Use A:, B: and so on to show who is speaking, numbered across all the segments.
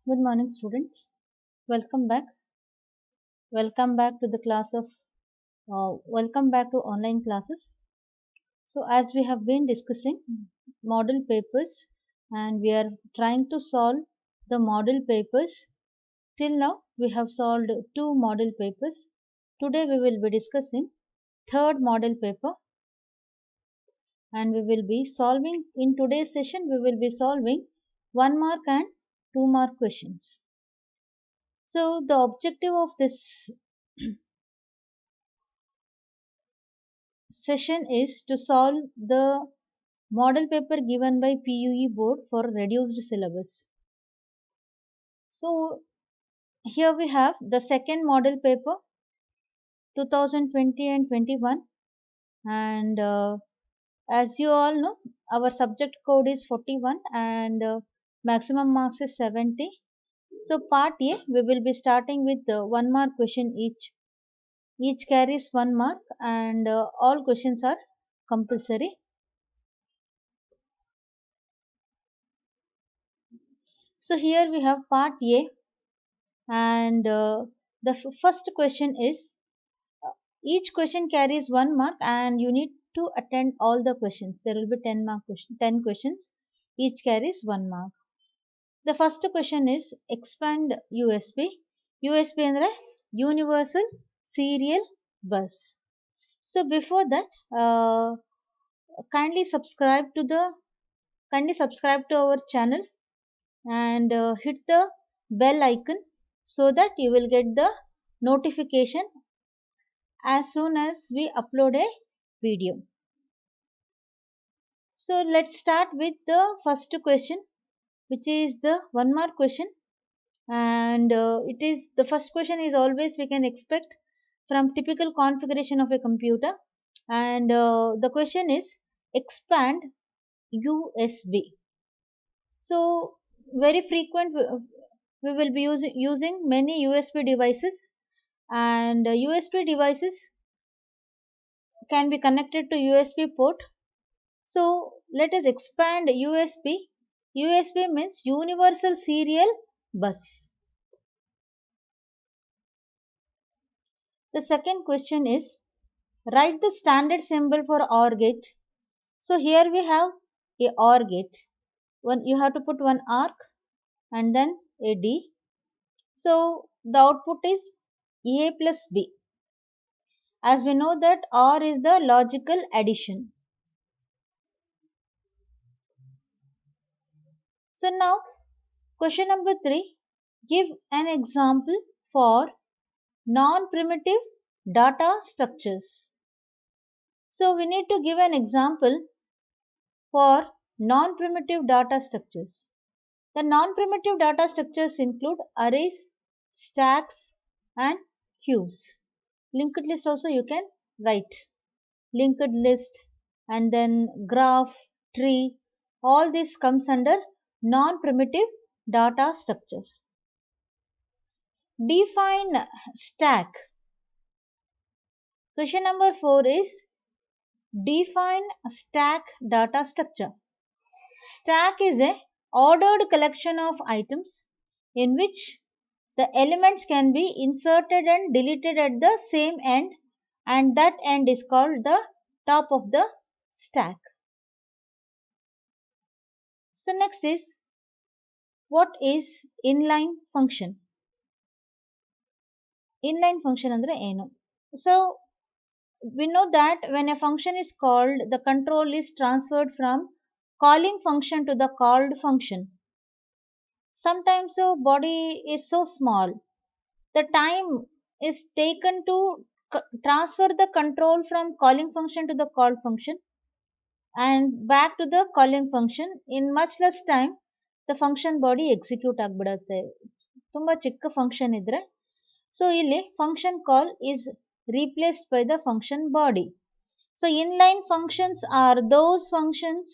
A: Good morning, students. Welcome back. Welcome back to the class of welcome back to online classes. So, as we have been discussing model papers, and we are trying to solve the model papers. Till now, we have solved two model papers. Today, we will be discussing third model paper, and we will be solving in today's session. We will be solving 1 mark and 2 mark questions. So, the objective of this session is to solve the model paper given by PUE board for reduced syllabus. So here we have the second model paper 2020 and 21, and as you all know, our subject code is 41 and maximum marks is 70. So part A, we will be starting with 1 mark question each. Each carries 1 mark and all questions are compulsory. So here we have part A, and the first question is each question carries 1 mark and you need to attend all the questions. There will be 10 questions. Each carries 1 mark. The first question is expand USB. USB ಅಂದ್ರೆ Universal Serial Bus. So before that, kindly subscribe to our channel and hit the bell icon so that you will get the notification as soon as we upload a video. So let's start with the first question, which is the 1 mark question, and it is the first question is always we can expect from typical configuration of a computer, and the question is expand USB. So very frequent we will be using many USB devices, and USB devices can be connected to USB port. So let us expand USB. USB means Universal Serial Bus. The second question is write the standard symbol for OR gate. So here we have a OR gate. You have to put one arc and then a D. So the output is A plus B. As we know that OR is the logical addition. So now question number 3, give an example for non-primitive data structures. So we need to give an example for non-primitive data structures. The non-primitive data structures include arrays, stacks and queues. Linked list also you can write. Linked list and then graph, tree, all this comes under non-primitive data structures. Define stack. Question number 4 is define stack data structure. Stack is a ordered collection of items in which the elements can be inserted and deleted at the same end, and that end is called the top of the stack. So next is what is inline function? Inline function andre enu? So we know that when a function is called, the control is transferred from calling function to the called function. Sometimes the body is so small, the time is taken to transfer the control from calling function to the called function and back to the calling function in much less time the function body execute ಆಗ್ಬಿಡುತ್ತೆ. ತುಂಬಾ ಚಿಕ್ಕ function ಇದ್ರೆ so ಇಲ್ಲಿ function call is replaced by the function body. So inline functions are those functions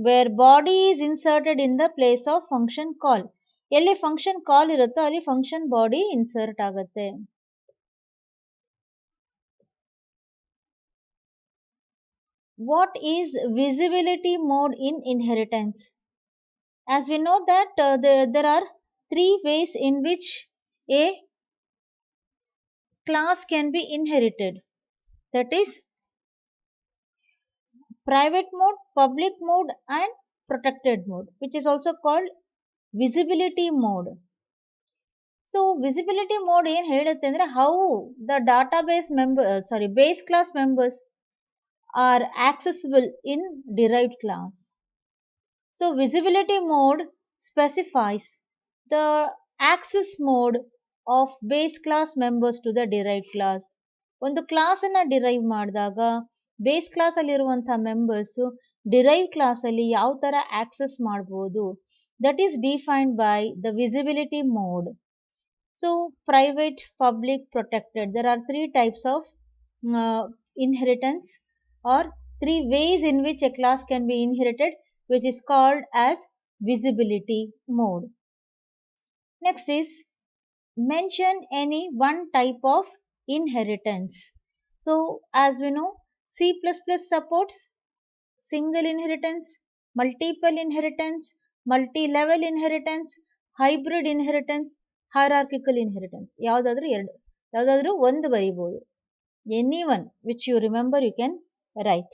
A: where body is inserted in the place of function call. ಎಲ್ಲಿ function call ಇರುತ್ತೋ ಅಲ್ಲಿ function body insert ಆಗುತ್ತೆ. What is visibility mode in inheritance? As we know that there are three ways in which a class can be inherited. That is private mode, public mode, and protected mode, which is also called visibility mode. So visibility mode ಏನು ಹೇಳುತ್ತೆ ಅಂದ್ರೆ how the database member sorry base class members are accessible in derived class. So visibility mode specifies the access mode of base class members to the derived class. ಒಂದು class ಅನ್ನ derive ಮಾಡಿದಾಗ base class ಅಲ್ಲಿರುವಂತಹ members derive class ಅಲ್ಲಿ ಯಾವ ತರ access ಮಾಡಬಹುದು, that is defined by the visibility mode. So private, public, protected. There are three types of inheritance, or three ways in which a class can be inherited, which is called as visibility mode. Next is mention any one type of inheritance. So as we know, C++ supports single inheritance, multiple inheritance, multi-level inheritance, hybrid inheritance, hierarchical inheritance. ಯಾವುದಾದ್ರೂ ಒಂದು ಬರೀಬಹುದು. Any one which you remember you can write.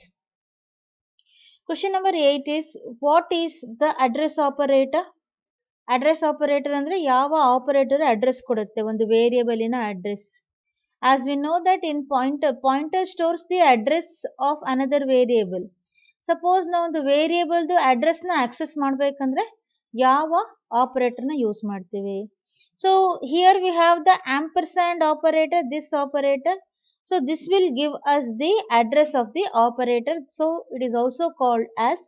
A: Question number 8 is, what is the address operator? Address operator ಅಂದ್ರೆ ಯಾವ operator address ಕೊಡುತ್ತೆ ಒಂದು ವೇರಿಯೇಬಲಿನ address. As we know that in pointer stores the address of another variable. Suppose ನಾವು ಒಂದು ವೇರಿಯೇಬಲ್ದು ಅಡ್ರೆಸ್ನ access ಮಾಡಬೇಕಂದ್ರೆ ಯಾವ ಆಪರೇಟರ್ನ ಯೂಸ್ ಮಾಡ್ತೀವಿ? So here we have the ampersand operator, this operator. So this will give us the address of the operator. So it is also called as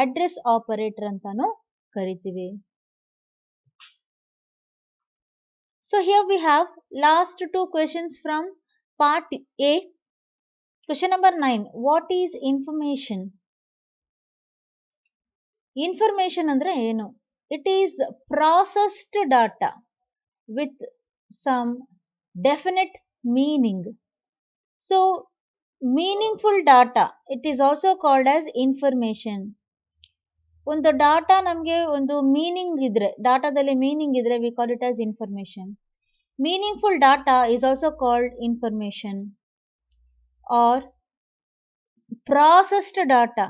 A: address operator ಅಂತಾನು ಕರಿತೀವಿ. So here we have last two questions from part A. Question number 9. What is information? Information ಅಂದ್ರೆ ಏನು? It is processed data with some definite meaning. So meaningful data, it is also called as information. ಒಂದು data ನಮಗೆ ಒಂದು meaning ಇದ್ರೆ, ಡಾಟಾದಲ್ಲಿ meaning ಇದ್ರೆ we call it as information. Meaningful data is also called information R processed data.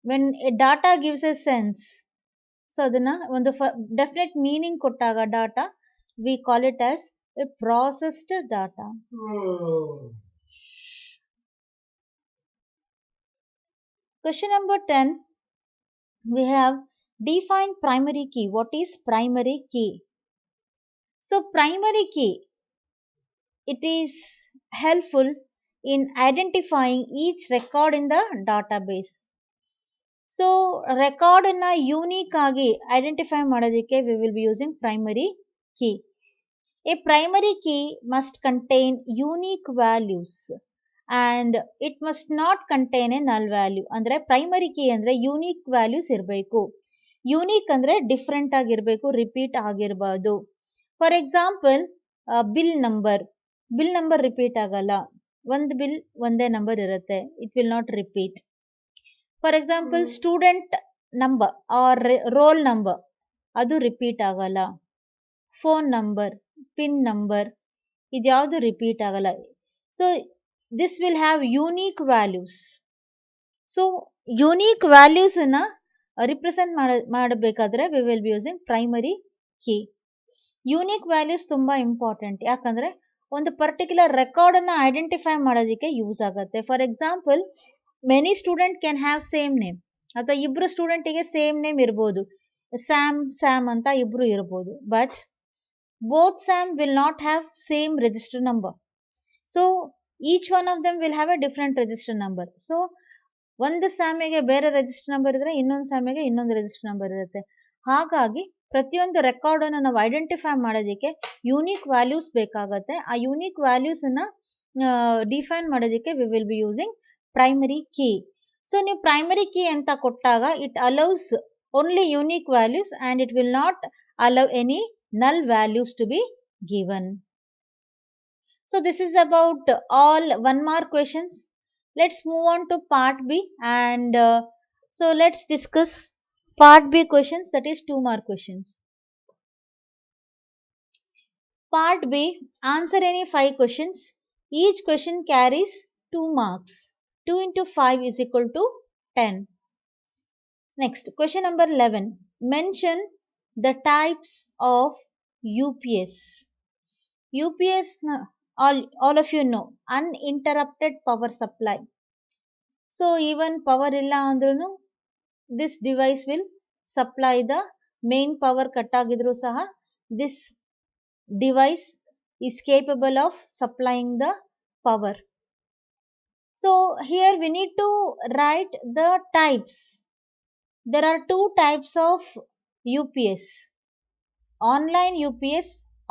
A: When A data gives A sense, so ಅದನ್ನ ಒಂದು definite meaning ಕೊಟ್ಟಾಗ data we call it as A processed data. Question number 10. We have define primary key. What is primary key? So primary key, it is helpful in identifying each record in the database. So record na unique agi identify madadike we will be using primary key. A primary key must contain unique values and it must not contain a null value. ಅಂದ್ರೆ primary key ಅಂದ್ರೆ unique values ಇರಬೇಕು. Unique ಅಂದ್ರೆ different ಆಗಿರಬೇಕು, repeat ಆಗಿರಬಾರ್ದು. For example bill number repeat ಆಗಲ್ಲ. ಒಂದು bill ಒಂದೇ number ಇರುತ್ತೆ, it will not repeat. For example student number or roll number, ಅದು ರಿಪೀಟ್ ಆಗಲ್ಲ. ಫೋನ್ ನಂಬರ್, ಪಿನ್ ನಂಬರ್, ಇದ್ಯಾವುದು ರಿಪೀಟ್ ಆಗಲ್ಲ. So this will have unique values. So unique values ಅನ್ನ represent ಮಾಡಬೇಕಾದ್ರೆ we will be using primary key. Unique values ತುಂಬಾ important, ಯಾಕಂದ್ರೆ ಒಂದು particular record ಅನ್ನ ಐಡೆಂಟಿಫೈ ಮಾಡೋದಕ್ಕೆ ಯೂಸ್ ಆಗುತ್ತೆ. For example many student can have same name, ಅಥವಾ ಇಬ್ರು ಸ್ಟೂಡೆಂಟಿಗೆ ಸೇಮ್ ನೇಮ್ ಇರ್ಬೋದು, ಸ್ಯಾಮ್ ಅಂತ ಇಬ್ರು ಇರ್ಬೋದು, but both Sam will not have same register number. So each one of them will have a different register number. So ಒಂದು ಸ್ಯಾಮಿಗೆ ಬೇರೆ register number ಇದ್ರೆ ಇನ್ನೊಂದು ಸ್ಯಾಮಿಗೆ ಇನ್ನೊಂದು ರಿಜಿಸ್ಟರ್ ನಂಬರ್ ಇರುತ್ತೆ. ಹಾಗಾಗಿ ಪ್ರತಿಯೊಂದು ರೆಕಾರ್ಡ್ ಅನ್ನು ನಾವು ಐಡೆಂಟಿಫೈ ಮಾಡೋದಕ್ಕೆ ಯೂನಿಕ್ ವ್ಯಾಲ್ಯೂಸ್ ಬೇಕಾಗುತ್ತೆ. ಆ ಯೂನಿಕ್ ವ್ಯಾಲ್ಯೂಸ್ ಅನ್ನ ಡಿಫೈನ್ ಮಾಡೋದಕ್ಕೆ we will be using primary key. So ನೀವು ಪ್ರೈಮರಿ ಕೀ ಅಂತ ಕೊಟ್ಟಾಗ it allows only unique values and it will not allow any null values to be given. So this is about all 1 mark questions. Let's move on to part B, and so let's discuss part B questions, that is 2 mark questions. Part B, answer any 5 questions. Each question carries 2 marks. 2 into 5 is equal to 10. Next, question number 11. Mention the types of UPS. UPS, all of you know, uninterrupted power supply. So even power illa andrunu, this device will supply the main power cut agidru saha. This device is capable of supplying the power. So here we need to write the types. There are two types of UPS. Online UPS,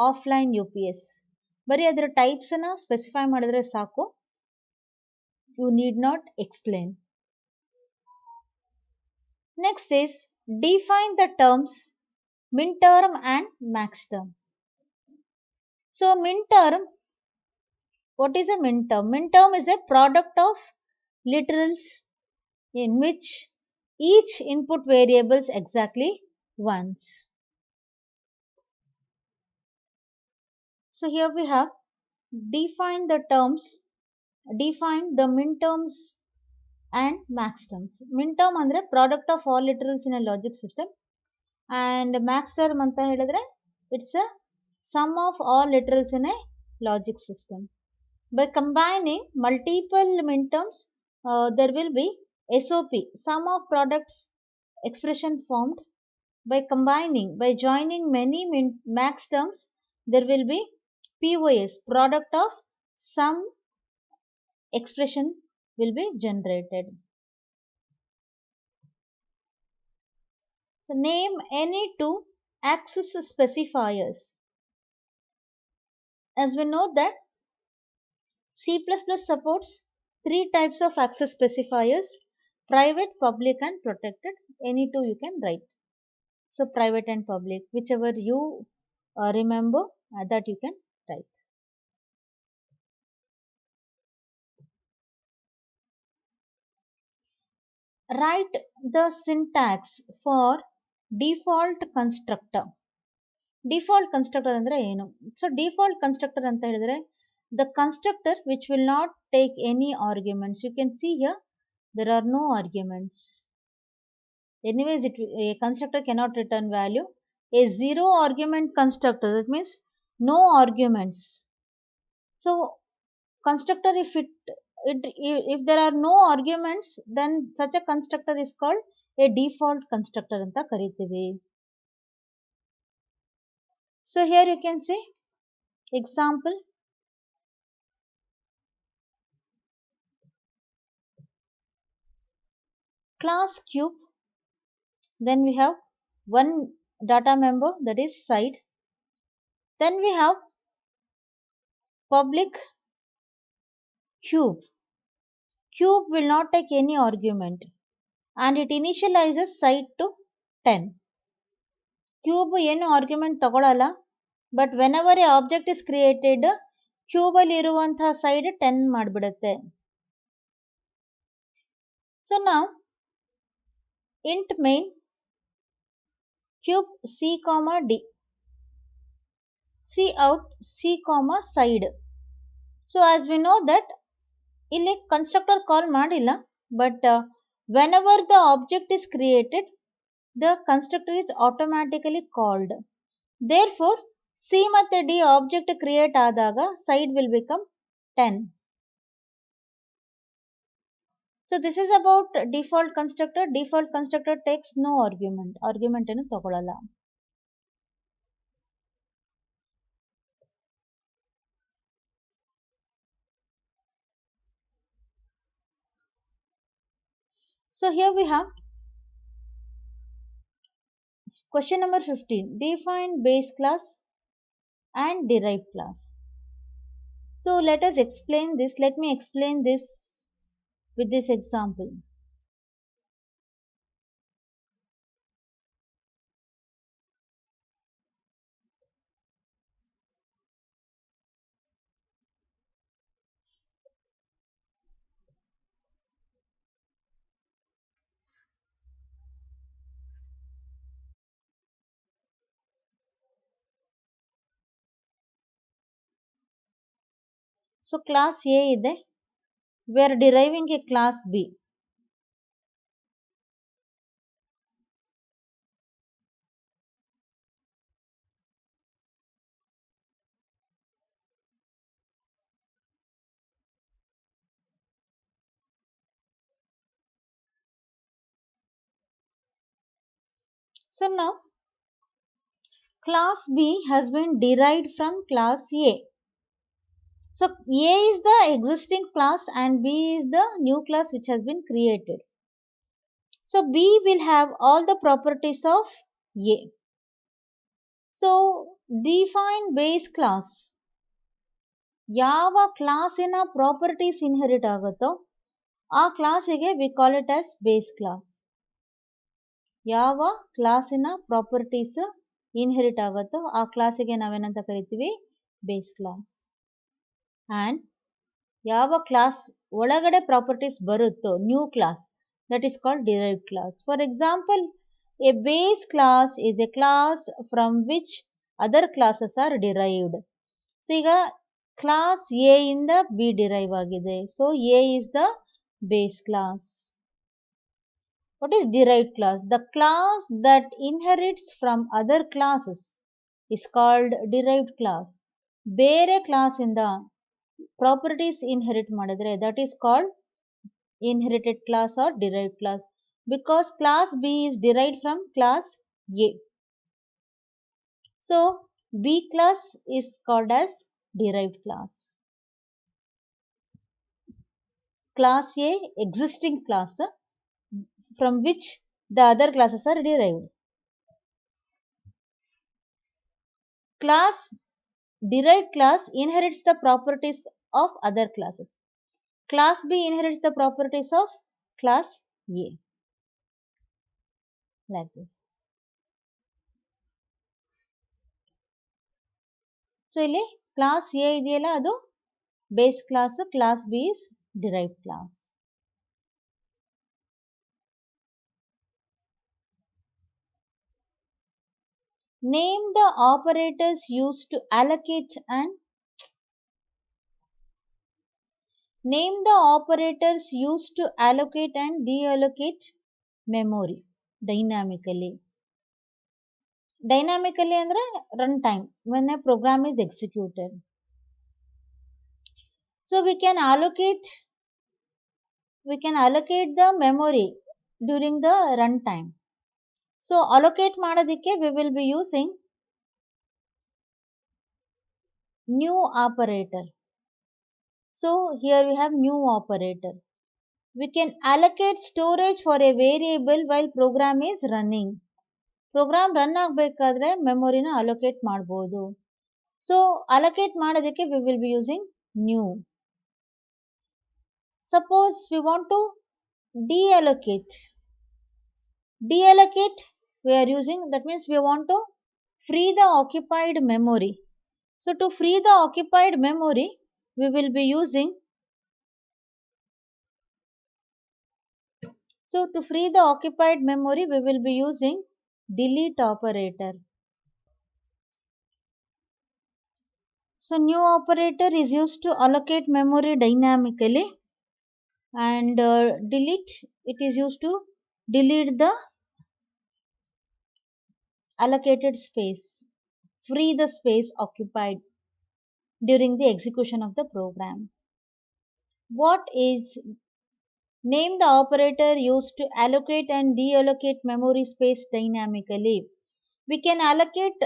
A: offline UPS. ಬರೀ ಅದರ types ಅನ್ನ specify ಮಾಡಿದ್ರೆ ಸಾಕು. You need not explain. Next is define the terms min term and max term. So min term, what is a min term? Min term is a product of literals in which each input variables exactly once. So here we have define the terms, define the min terms and max terms. Min term andre product of all literals in a logic system, and max term anta helidre it's a sum of all literals in a logic system. By combining multiple min terms, there will be SOP, sum of products expression formed. By combining, by joining many max terms, there will be POS, product of some expression will be generated. So name any two access specifiers. As we know that C++ supports three types of access specifiers: private, public and protected. Any two you can write. So private and public, whichever you remember, that you can write. Write the syntax for default constructor. Default constructor andre enu? So default constructor anta helidre the constructor which will not take any arguments. You can see here there are no arguments. Anyways, a constructor cannot return value. A zero argument constructor, that means no arguments. So constructor, if there are no arguments, then such a constructor is called a default constructor anta karitivi. So here you can see example. Class cube, then we have one data member, that is side. Then we have public cube. Cube will not take any argument and it initializes side to 10. Cube ಏನು argument ತಗೊಳಲ್ಲ, but whenever a object is created, cube ಅಲ್ಲಿ ಇರುವಂತಹ side 10 ಮಾಡಿಬಿಡುತ್ತೆ. So now int main cube c comma d, c out c comma side. So as we know that ಇಲ್ಲಿ constructor call ಮಾಡಿಲ್ಲ, but whenever the object is created, the constructor is automatically called. Therefore c ಮತ್ತೆ d object create ಆದಾಗ side will become 10. So this is about default constructor. Default constructor takes no argument. Argument ಏನು ತಗೊಳಲ್ಲ. So here we have question number 15. Define base class and derived class. So let us explain this. Let me explain this with this example. So class A ಇದೆ, we are deriving a class B. So now class B has been derived from class A. So A is the existing class and B is the new class which has been created. So B will have all the properties of A. So define base class. ಯಾವ ಕ್ಲಾಸಿನ properties inherit ಆಗುತ್ತೋ ಆ ಕ್ಲಾಸಿಗೆ we call it as base class. ಯಾವ ಕ್ಲಾಸಿನ properties inherit ಆಗುತ್ತೋ ಆ ಕ್ಲಾಸಿಗೆ ನಾವೇನಂತ ಕರಿತೀವಿ, ಬೇಸ್ ಕ್ಲಾಸ್. ಆ್ಯಂಡ್ ಯಾವ ಕ್ಲಾಸ್ ಒಳಗಡೆ ಪ್ರಾಪರ್ಟೀಸ್ ಬರುತ್ತೋ new class, that is called derived class. For example, a base class is a class from which other classes are derived. So ಈಗ class A ಇಂದ B derive ಆಗಿದೆ. So A is the base class. What is derived class? The class that inherits from other classes is called derived class. ಬೇರೆ class ಇಂದ properties inherit ಮಾಡಿದ್ರೆ that is called inherited class or derived class, because class B is derived from class A. So B class is called as derived class. Class A existing class from which the other classes are derived. Class derived class inherits the properties of other classes. Class B inherits the properties of class A. Like this. So ಇಲ್ಲಿ class A ಇದೆಯಲ್ಲ ಅದು base class, class B is derived class. Name the operators used to allocate and deallocate memory dynamically. Dynamically ಅಂದ್ರೆ runtime, when a program is executed. So we can allocate the memory during the runtime. So allocate ಮಾಡೋದಕ್ಕೆ we will be using new operator. So here we have new operator. We can allocate storage for a variable while program is running. Program run ಆಗಬೇಕಾದ್ರೆ ಮೆಮೊರಿನ allocate ಮಾಡಬಹುದು. So allocate ಮಾಡೋದಕ್ಕೆ we will be using new. Suppose we want to deallocate we are using, that means we want to free the occupied memory. So to free the occupied memory we will be using delete operator. So new operator is used to allocate memory dynamically, and delete, it is used to delete the allocated space, free the space occupied during the execution of the program. What is name the operator used to allocate and deallocate memory space dynamically? We can allocate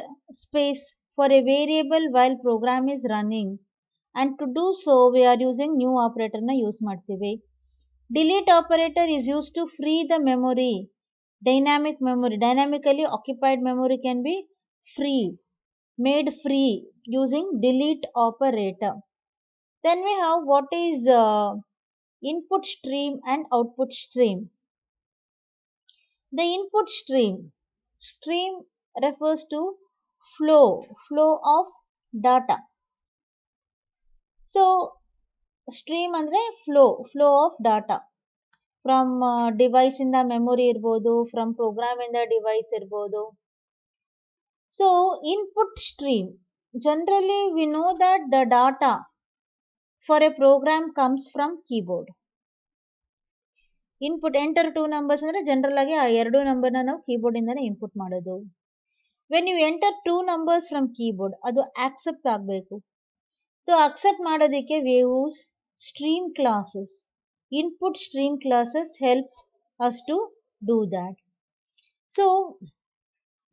A: space for a variable while program is running, and to do so we are using new operator na use ಮಾಡ್ತೀವಿ. Delete operator is used to free the memory, dynamically occupied memory can be made free using delete operator. Then we have what is input stream and output stream. The input stream refers to flow of data. So stream andre flow of data from device inda memory irbodu, from program inda device irbodu. So input stream, generally we know that the data for a program comes from keyboard. Input enter two numbers ಅಂದ್ರೆ general ಆಗಿ ಆ ಎರಡು ನಂಬರ್ನ ನಾವು keyboard ಇಂದಾನೆ input ಮಾಡೋದು. when you enter two numbers from keyboard ಅದು accept ಆಗಬೇಕು. ಸೊ accept ಮಾಡೋದಕ್ಕೆ we use stream classes. Input stream classes help us to do that. So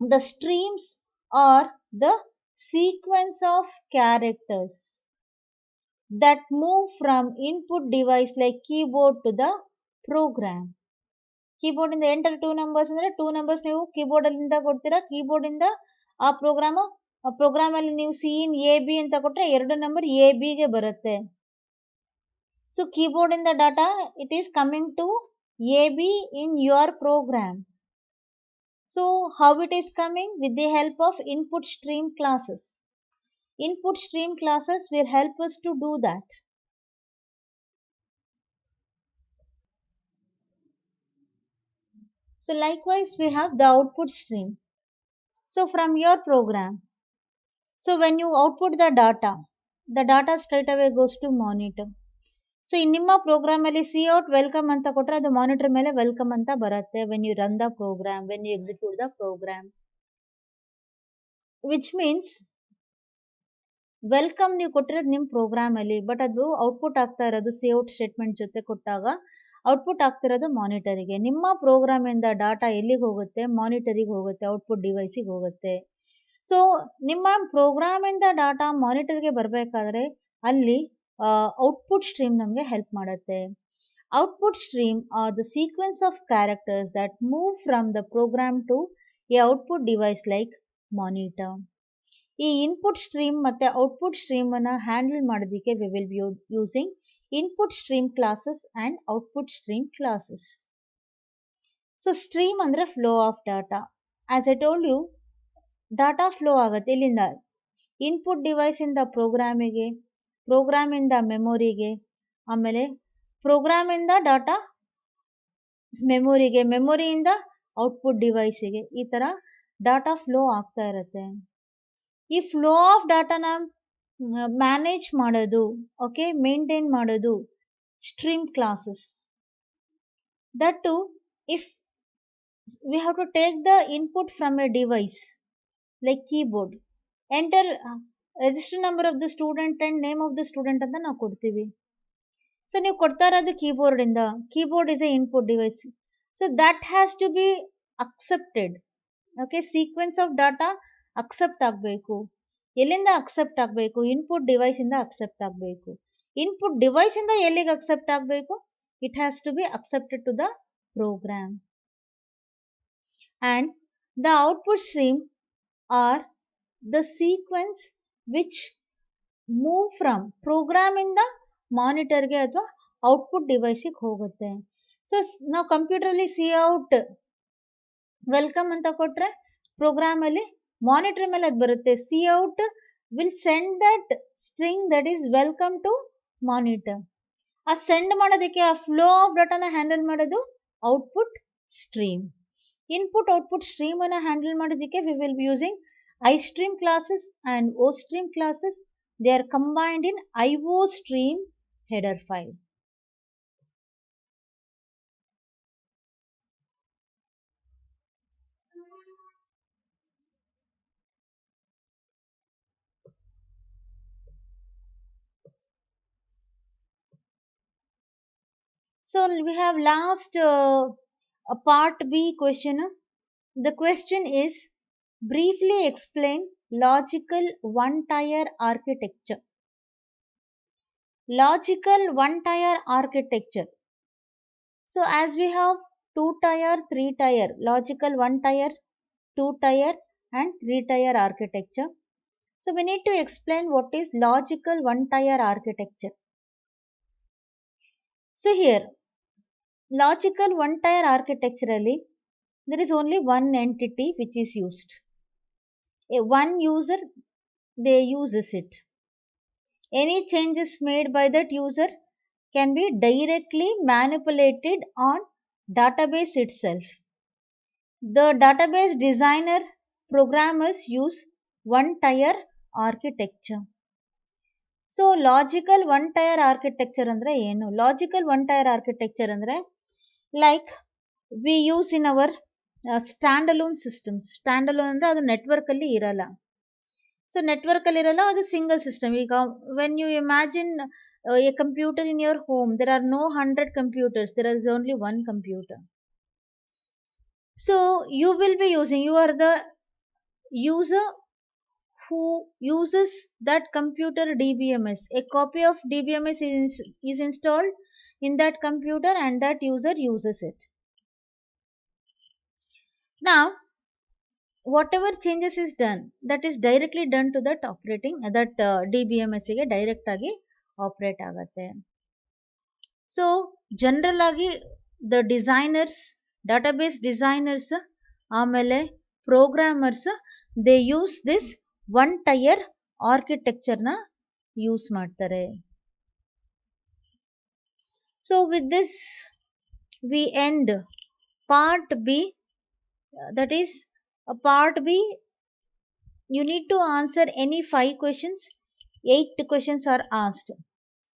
A: the streams are the sequence of characters that move from input device like keyboard to the program. Keyboard ಇಂದ enter two numbers ಅಂದ್ರೆ two numbers ನೀವು keyboard ಅಲ್ಲಿಂದ ಕೊಡ್ತೀರಾ, keyboard ಇಂದ ಆ program ಅಲ್ಲಿ ನೀವು C in a B ಅಂತ ಕೊಟ್ರೆ ಎರಡು ನಂಬರ್ ಎ ಬಿ ಗೆ ಬರುತ್ತೆ. ಸೊ ಕೀಬೋರ್ಡ್ ಇಂದ data it is coming to A B in your program. So how it is coming? With the help of input stream classes. Input stream classes will help us to do that. So likewise we have the output stream. So from your program, so when you output the data straight away goes to monitor. So ನಿಮ್ಮ program ಅಲ್ಲಿ cout welcome ಅಂತ ಕೊಟ್ರೆ ಅದು monitor ಮೇಲೆ welcome ಅಂತ ಬರುತ್ತೆ when you run the program, when you execute the program. Which means welcome ನೀವು ಕೊಟ್ಟಿರೋದು ನಿಮ್ಮ ಪ್ರೋಗ್ರಾಮ್ ಅಲ್ಲಿ, ಬಟ್ ಅದು ಔಟ್ಪುಟ್ ಆಗ್ತಾ ಇರೋದು ಸಿ ಔಟ್ ಸ್ಟೇಟ್ಮೆಂಟ್ ಜೊತೆ ಕೊಟ್ಟಾಗ ಔಟ್ಪುಟ್ ಆಗ್ತಿರೋದು ಮಾನಿಟರಿಗೆ. ನಿಮ್ಮ ಪ್ರೋಗ್ರಾಮ್ ಇಂದ ಡಾಟಾ ಎಲ್ಲಿಗೆ ಹೋಗುತ್ತೆ? ಮಾನಿಟರಿಗೆ ಹೋಗುತ್ತೆ, ಔಟ್ಪುಟ್ ಡಿವೈಸಿಗೆ ಹೋಗುತ್ತೆ. ಸೊ ನಿಮ್ಮ ಪ್ರೋಗ್ರಾಮ್ ಇಂದ ಡಾಟಾ ಮಾನಿಟರ್ಗೆ ಬರಬೇಕಾದ್ರೆ ಅಲ್ಲಿ ಔಟ್ಪುಟ್ ಸ್ಟ್ರೀಮ್ ನಮಗೆ ಹೆಲ್ಪ್ ಮಾಡುತ್ತೆ. Output stream are the sequence of characters that move from the program to a output device like monitor. ಈ ಇನ್ಪುಟ್ ಸ್ಟ್ರೀಮ್ ಮತ್ತೆ ಔಟ್ಪುಟ್ ಸ್ಟ್ರೀಮ್ ಅನ್ನ ಹ್ಯಾಂಡಲ್ ಮಾಡೋದಕ್ಕೆ we will be using input stream classes and output stream classes. So stream ಅಂದ್ರೆ flow of data. As I told you, data flow ಆಗುತ್ತೆ ಇಲ್ಲಿಂದ input device ಇಂದ ಪ್ರೋಗ್ರಾಮಿಗೆ, program ಇಂದ ಮೆಮೊರಿಗೆ, ಆಮೇಲೆ ಪ್ರೋಗ್ರಾಮ್ ಇಂದ ಡಾಟಾ ಮೆಮೊರಿಗೆ, ಮೆಮೊರಿಯಿಂದ ಔಟ್ಪುಟ್ ಡಿವೈಸಿಗೆ, ಈ ತರ ಡಾಟಾ ಫ್ಲೋ ಆಗ್ತಾ ಇರುತ್ತೆ. ಈ ಫ್ಲೋ ಆಫ್ ಡಾಟಾನ ಮ್ಯಾನೇಜ್ ಮಾಡೋದು, ಓಕೆ, ಮೇಂಟೈನ್ ಮಾಡೋದು stream classes. That to if we have to take the input from a device like keyboard, enter register number of the student and name of the student ಅಂತ ನಾವು ಕೊಡ್ತೀವಿ. So ನೀವು ಕೊಡ್ತಾ ಇರೋದು keyboard ಇಂದ, keyboard is a input device. So that has to be accepted. Okay, sequence of data accept ಆಗಬೇಕು. ಎಲ್ಲಿಂದ accept ಆಗಬೇಕು? ಇನ್ಪುಟ್ ಡಿವೈಸ್ ಇಂದ ಅಕ್ಸೆಪ್ಟ್ ಆಗಬೇಕು. ಇನ್ಪುಟ್ ಡಿವೈಸ್ ಇಂದ ಎಲ್ಲಿಗೆ ಅಕ್ಸೆಪ್ಟ್ ಆಗಬೇಕು? It has to be accepted to the program. And the output stream are the sequence which move from program ಇಂದ ಮಾನಿಟರ್ಗೆ ಅಥವಾ ಔಟ್ಪುಟ್ ಡಿವೈಸಿಗೆ ಹೋಗುತ್ತೆ. ಸೊ ನಾವು ಕಂಪ್ಯೂಟರ್ ಅಲ್ಲಿ ಸಿ ಔಟ್ ವೆಲ್ಕಮ್ ಅಂತ ಕೊಟ್ರೆ ಪ್ರೋಗ್ರಾಮ್ ಅಲ್ಲಿ ಮಾನಿಟರ್ ಮೇಲೆ ಅದು ಬರುತ್ತೆ. Cout will send that string that is welcome to monitor. ಆ ಸೆಂಡ್ ಮಾಡೋದಕ್ಕೆ, ಆ ಫ್ಲೋ ಆಫ್ ಡಾಟಾನ ಹ್ಯಾಂಡಲ್ ಮಾಡೋದು output stream. Input output stream ಅನ್ನ ಹ್ಯಾಂಡಲ್ ಮಾಡೋದಕ್ಕೆ we will be using iStream classes and OStream classes. They are combined in IOStream header file. So we have last a part B question. The question is, briefly explain logical one-tier architecture. Logical one-tier architecture. So as we have two-tier, three-tier, logical one-tier, two-tier and three-tier architecture. So we need to explain what is logical one-tier architecture. So here, logical one-tier architecturally, there is only one entity which is used. One user, they uses it. Any changes made by that user can be directly manipulated on database itself. The database designer programmers use one-tier architecture. So logical one tier architecture ಅಂದರೆ ಏನು? Logical one tier architecture ಅಂದರೆ like we use in our stand alone systems. Stand alone ಅಂದರೆ ಅದು ನೆಟ್ವರ್ಕಲ್ಲಿ ಇರಲ್ಲ. So ನೆಟ್ವರ್ಕಲ್ಲಿ ಇರಲ್ಲ, ಅದು ಸಿಂಗಲ್ ಸಿಸ್ಟಮ್. ಈಗ when you imagine a computer in your home, there are no 100 computers, there is only one computer. So you will be using, you are the user who uses that computer DBMS. A copy of DBMS is installed in that computer and that user uses it. Now whatever changes is done, that is directly done to that operating that DBMS ಗೆ direct ಆಗಿ operate ಆಗುತ್ತೆ. So general ಆಗಿ the designers, database designers, ಆಮೇಲೆ programmers, they use this one tier ಆರ್ಕಿಟೆಕ್ಚರ್ನ use ಮಾಡ್ತಾರೆ. So with this we end part B. That is part B. You need to answer any 5 questions. 8 questions are asked.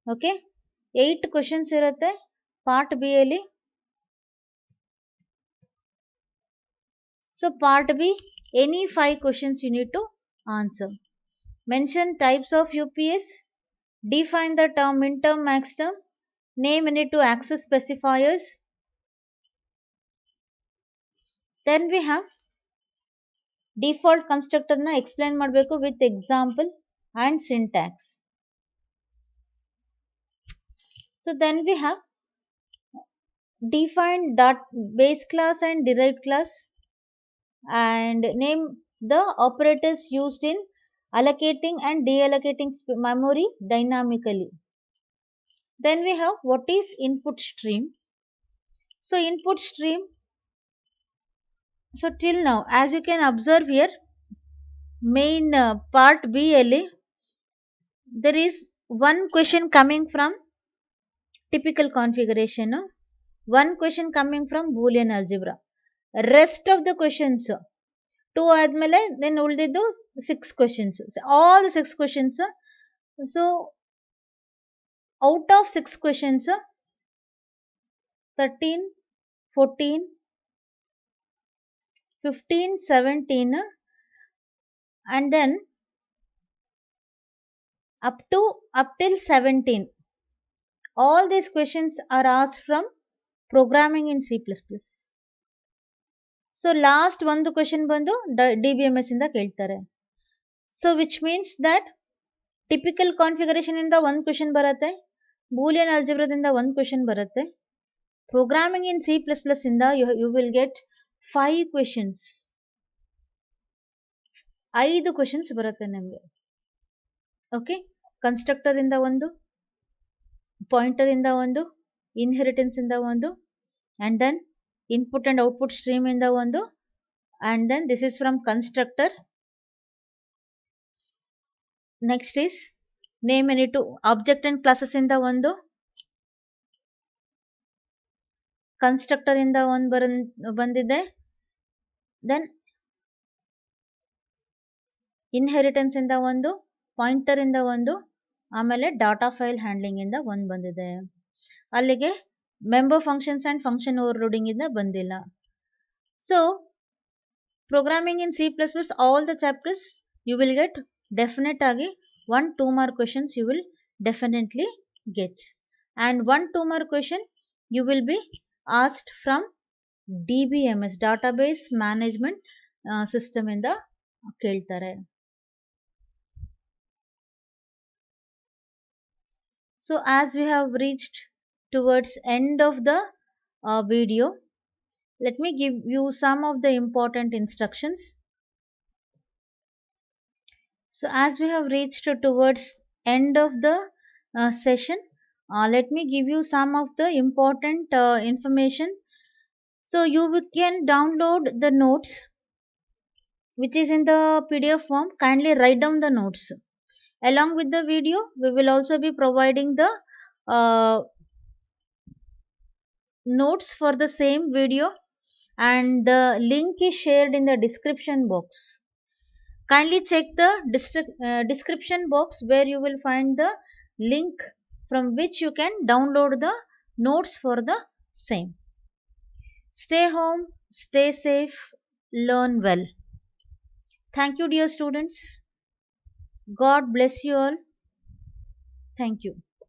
A: Okay, 8 questions irutte part B ಅಲ್ಲಿ. So part B, any 5 questions you need to answer. Mention types of UPS, define the term min term, max term, name any two access specifiers. Then we have default ಕನ್ಸ್ಟ್ರಕ್ಟರ್ನ explain ಮಾಡಬೇಕು with examples and syntax. So then we have define dot base class and derived class and name the operators used in allocating and deallocating memory dynamically. Then we have what is input stream. So input stream, so till now as you can observe here, main part B ಅಲ್ಲಿ there is one question coming from typical configuration, one question coming from boolean algebra, rest of the questions 2 ಆದ್ಮೇಲೆ then ಉಳಿದಿದ್ದು 6 questions, all the 6 questions. So out of 6 questions 13, 14, 15, 17 and then up till 17, all these questions are asked from programming in C++. So last ಒಂದು question ಬಂದು DBMS ಇಂದ ಕೇಳ್ತಾರೆ. So which means that typical configuration ಇಂದ ಒಂದು question ಬರುತ್ತೆ, boolean algebra ದಿಂದ ಒಂದು question ಬರುತ್ತೆ, programming in C++ ಇಂದ you will get 5 questions. 5 questions ಬರುತ್ತೆ ನಿಮಗೆ. ಓಕೆ, ಕನ್ಸ್ಟ್ರಕ್ಟರ್ ಇಂದ ಒಂದು, ಪಾಯಿಂಟರ್ ಇಂದ ಒಂದು, ಇನ್ಹೆರಿಟೆನ್ಸ್ ಇಂದ ಒಂದು, and then input and output stream ಇಂದ ಒಂದು, and then this is from constructor. Next is name any two object and classes ಇಂದ ಒಂದು, ಕನ್ಸ್ಟ್ರಕ್ಟರ್ ಇಂದ ಒಂದು ಬಂದಿದೆ, then ಇನ್ಹೆರಿಟೆನ್ಸ್ ಇಂದ ಒಂದು, ಪಾಯಿಂಟರ್ ಇಂದ ಒಂದು, ಆಮೇಲೆ ಡಾಟಾ ಫೈಲ್ ಹ್ಯಾಂಡ್ಲಿಂಗ್ ಇಂದ ಒಂದು ಬಂದಿದೆ. ಅಲ್ಲಿಗೆ member functions and function overloading ಇಂದ ಬಂದಿಲ್ಲ. So programming in C++, all the chapters you will get definite ಆಗಿ 1-2 mark questions you will definitely get, and 1-2 mark question you will be asked from DBMS, database management system ಇಂದ ಕೇಳ್ತಾರೆ. So as we have reached towards end of the video, let me give you some of the important instructions. So as we have reached towards end of the session, let me give you some of the important information. So you can download the notes which is in the PDF form. Kindly write down the notes. Along with the video, we will also be providing the notes for the same video, and the link is shared in the description box. Kindly check the description box where you will find the link from which you can download the notes for the same. Stay home, stay safe, learn well. Thank you, dear students. God bless you all. Thank you.